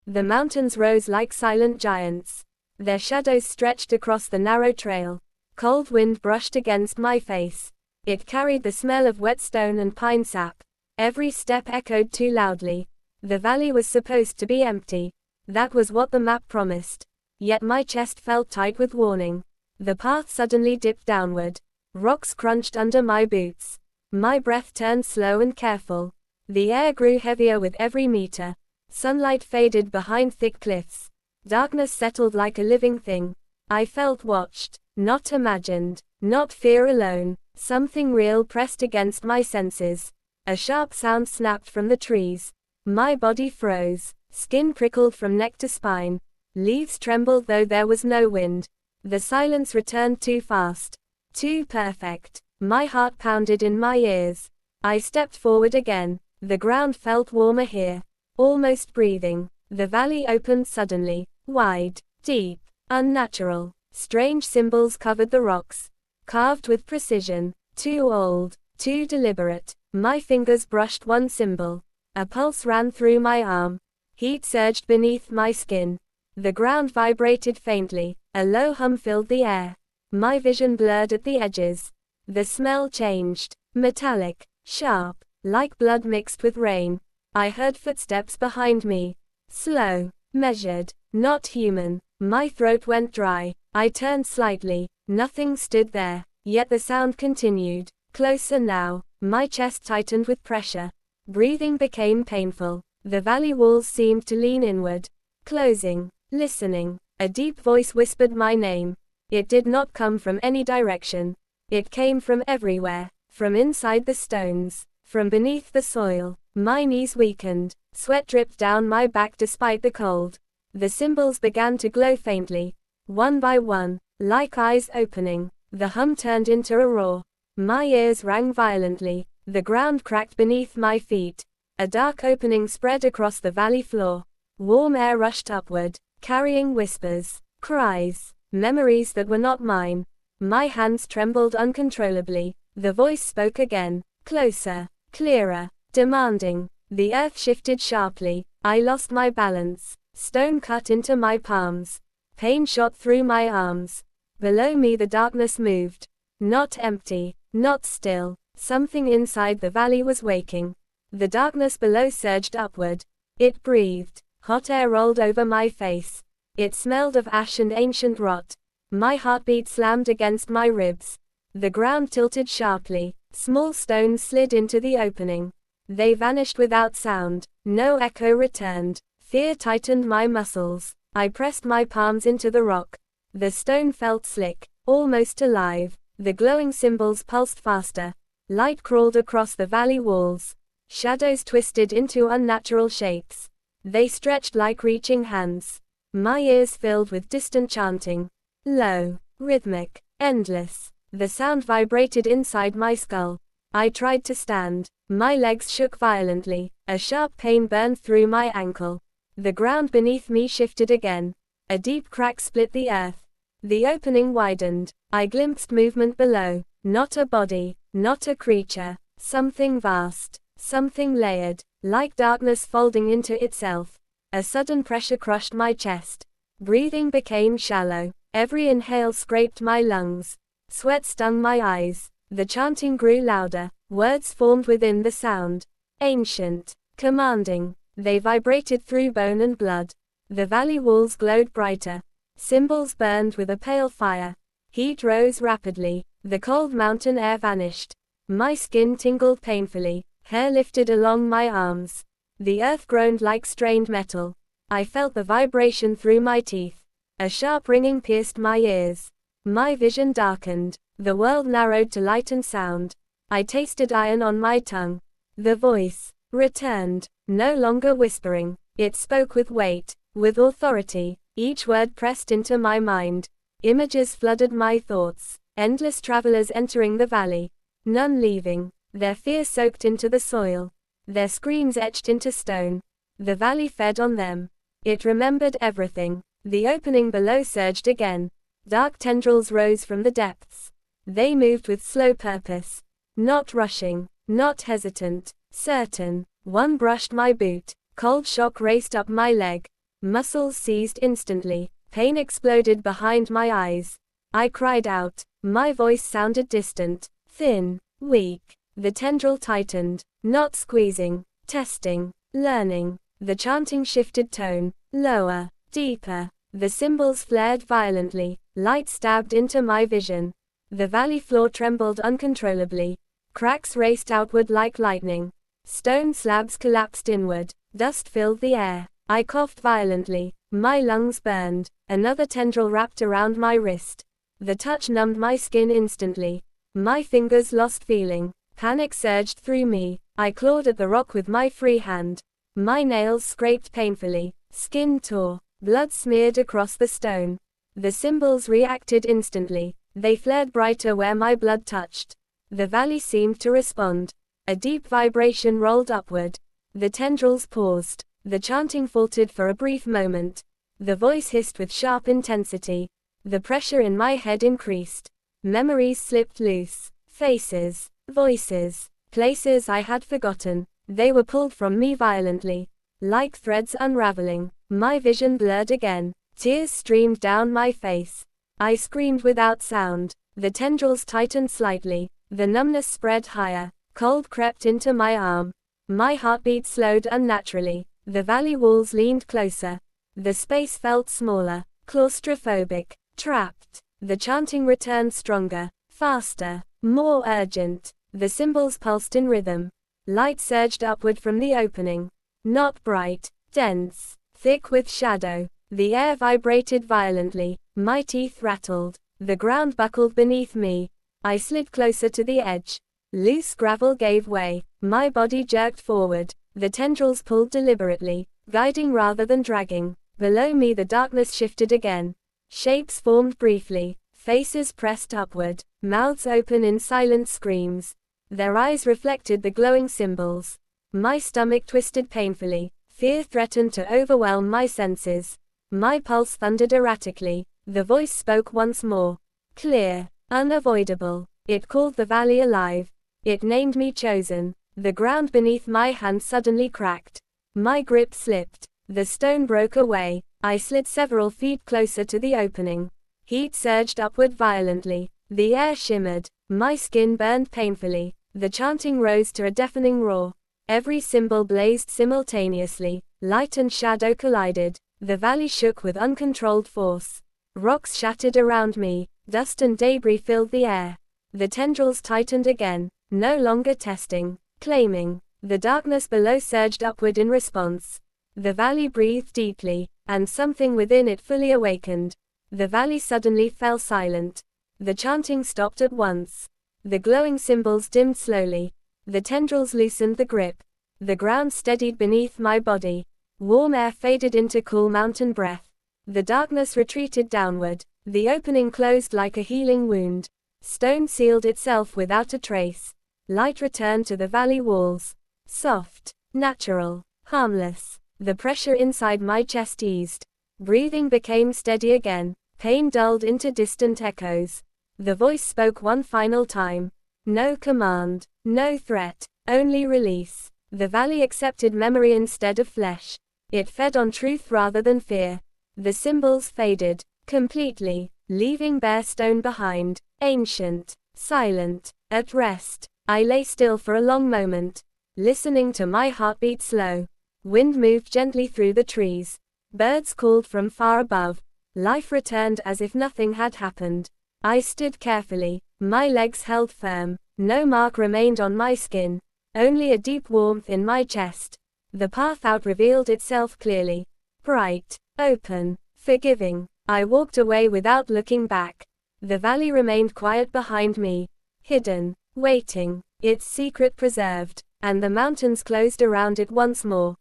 The mountains rose like silent giants. Their shadows stretched across the narrow trail. Cold wind brushed against my face. It carried the smell of wet stone and pine sap. Every step echoed too loudly. The valley was supposed to be empty. That was what the map promised. Yet my chest felt tight with warning. The path suddenly dipped downward. Rocks crunched under my boots. My breath turned slow and careful. The air grew heavier with every meter. Sunlight faded behind thick cliffs. Darkness settled like a living thing. I felt watched, not imagined, not fear alone. Something real pressed against my senses. A sharp sound snapped from the trees. My body froze. Skin prickled from neck to spine. Leaves trembled though there was no wind. The silence returned too fast. Too perfect. My heart pounded in my ears. I stepped forward again. The ground felt warmer here. Almost breathing. The valley opened suddenly. Wide. Deep. Unnatural. Strange symbols covered the rocks. Carved with precision. Too old. Too deliberate. My fingers brushed one symbol. A pulse ran through my arm. Heat surged beneath my skin. The ground vibrated faintly. A low hum filled the air. My vision blurred at the edges. The smell changed. Metallic. Sharp. Like blood mixed with rain. I heard footsteps behind me. Slow. Measured. Not human. My throat went dry. I turned slightly. Nothing stood there. Yet the sound continued. Closer now. My chest tightened with pressure. Breathing became painful. The valley walls seemed to lean inward. Closing. Listening. A deep voice whispered my name. It did not come from any direction. It came from everywhere. From inside the stones. From beneath the soil. My knees weakened. Sweat dripped down my back despite the cold. The symbols began to glow faintly. One by one. Like eyes opening. The hum turned into a roar. My ears rang violently. The ground cracked beneath my feet. A dark opening spread across the valley floor. Warm air rushed upward, carrying whispers, cries, memories that were not mine. My hands trembled uncontrollably. The voice spoke again, closer, clearer, demanding. The earth shifted sharply. I lost my balance. Stone cut into my palms. Pain shot through my arms. Below me the darkness moved. Not empty, not still. Something inside the valley was waking. The darkness below surged upward. It breathed. Hot air rolled over my face. It smelled of ash and ancient rot. My heartbeat slammed against my ribs. The ground tilted sharply. Small stones slid into the opening. They vanished without sound. No echo returned. Fear tightened my muscles. I pressed my palms into the rock. The stone felt slick, almost alive. The glowing symbols pulsed faster. Light crawled across the valley walls. Shadows twisted into unnatural shapes. They stretched like reaching hands. My ears filled with distant chanting. Low, rhythmic, endless. The sound vibrated inside my skull. I tried to stand. My legs shook violently. A sharp pain burned through my ankle. The ground beneath me shifted again. A deep crack split the earth. The opening widened. I glimpsed movement below. Not a body, not a creature. Something vast. Something layered. Like darkness folding into itself. A sudden pressure crushed my chest. Breathing became shallow. Every inhale scraped my lungs. Sweat stung my eyes. The chanting grew louder. Words formed within the sound. Ancient. Commanding. They vibrated through bone and blood. The valley walls glowed brighter. Symbols burned with a pale fire. Heat rose rapidly. The cold mountain air vanished. My skin tingled painfully. Hair lifted along my arms. The earth groaned like strained metal. I felt the vibration through my teeth. A sharp ringing pierced my ears. My vision darkened. The world narrowed to light and sound. I tasted iron on my tongue. The voice returned, no longer whispering. It spoke with weight, with authority. Each word pressed into my mind. Images flooded my thoughts. Endless travelers entering the valley. None leaving. Their fear soaked into the soil. Their screams etched into stone. The valley fed on them. It remembered everything. The opening below surged again. Dark tendrils rose from the depths. They moved with slow purpose. Not rushing. Not hesitant. Certain. One brushed my boot. Cold shock raced up my leg. Muscles seized instantly. Pain exploded behind my eyes. I cried out. My voice sounded distant, thin, weak. The tendril tightened. Not squeezing. Testing. Learning. The chanting shifted tone. Lower. Deeper. The symbols flared violently. Light stabbed into my vision. The valley floor trembled uncontrollably. Cracks raced outward like lightning. Stone slabs collapsed inward. Dust filled the air. I coughed violently. My lungs burned. Another tendril wrapped around my wrist. The touch numbed my skin instantly. My fingers lost feeling. Panic surged through me. I clawed at the rock with my free hand. My nails scraped painfully. Skin tore. Blood smeared across the stone. The symbols reacted instantly. They flared brighter where my blood touched. The valley seemed to respond. A deep vibration rolled upward. The tendrils paused. The chanting faltered for a brief moment. The voice hissed with sharp intensity. The pressure in my head increased. Memories slipped loose. Faces, voices, places I had forgotten. They were pulled from me violently. Like threads unraveling. My vision blurred again. Tears streamed down my face. I screamed without sound. The tendrils tightened slightly. The numbness spread higher. Cold crept into my arm. My heartbeat slowed unnaturally. The valley walls leaned closer. The space felt smaller. Claustrophobic. Trapped. The chanting returned stronger. Faster. More urgent. The symbols pulsed in rhythm. Light surged upward from the opening. Not bright. Dense. Thick with shadow. The air vibrated violently. My teeth rattled. The ground buckled beneath me. I slid closer to the edge. Loose gravel gave way. My body jerked forward. The tendrils pulled deliberately, guiding rather than dragging. Below me the darkness shifted again. Shapes formed briefly. Faces pressed upward. Mouths open in silent screams. Their eyes reflected the glowing symbols. My stomach twisted painfully. Fear threatened to overwhelm my senses. My pulse thundered erratically. The voice spoke once more. Clear. Unavoidable. It called the valley alive. It named me chosen. The ground beneath my hand suddenly cracked. My grip slipped. The stone broke away. I slid several feet closer to the opening. Heat surged upward violently. The air shimmered. My skin burned painfully. The chanting rose to a deafening roar. Every symbol blazed simultaneously. Light and shadow collided. The valley shook with uncontrolled force. Rocks shattered around me. Dust and debris filled the air. The tendrils tightened again. No longer testing. Claiming. The darkness below surged upward in response. The valley breathed deeply, and something within it fully awakened. The valley suddenly fell silent. The chanting stopped at once. The glowing symbols dimmed slowly. The tendrils loosened the grip. The ground steadied beneath my body. Warm air faded into cool mountain breath. The darkness retreated downward. The opening closed like a healing wound. Stone sealed itself without a trace. Light returned to the valley walls. Soft, natural, harmless. The pressure inside my chest eased. Breathing became steady again. Pain dulled into distant echoes. The voice spoke one final time. No command, no threat, only release. The valley accepted memory instead of flesh. It fed on truth rather than fear. The symbols faded, completely, leaving bare stone behind, ancient, silent, at rest. I lay still for a long moment, listening to my heartbeat slow. Wind moved gently through the trees. Birds called from far above. Life returned as if nothing had happened. I stood carefully, my legs held firm. No mark remained on my skin, only a deep warmth in my chest. The path out revealed itself clearly. Bright, open, forgiving. I walked away without looking back. The valley remained quiet behind me. Hidden, waiting, its secret preserved, and the mountains closed around it once more.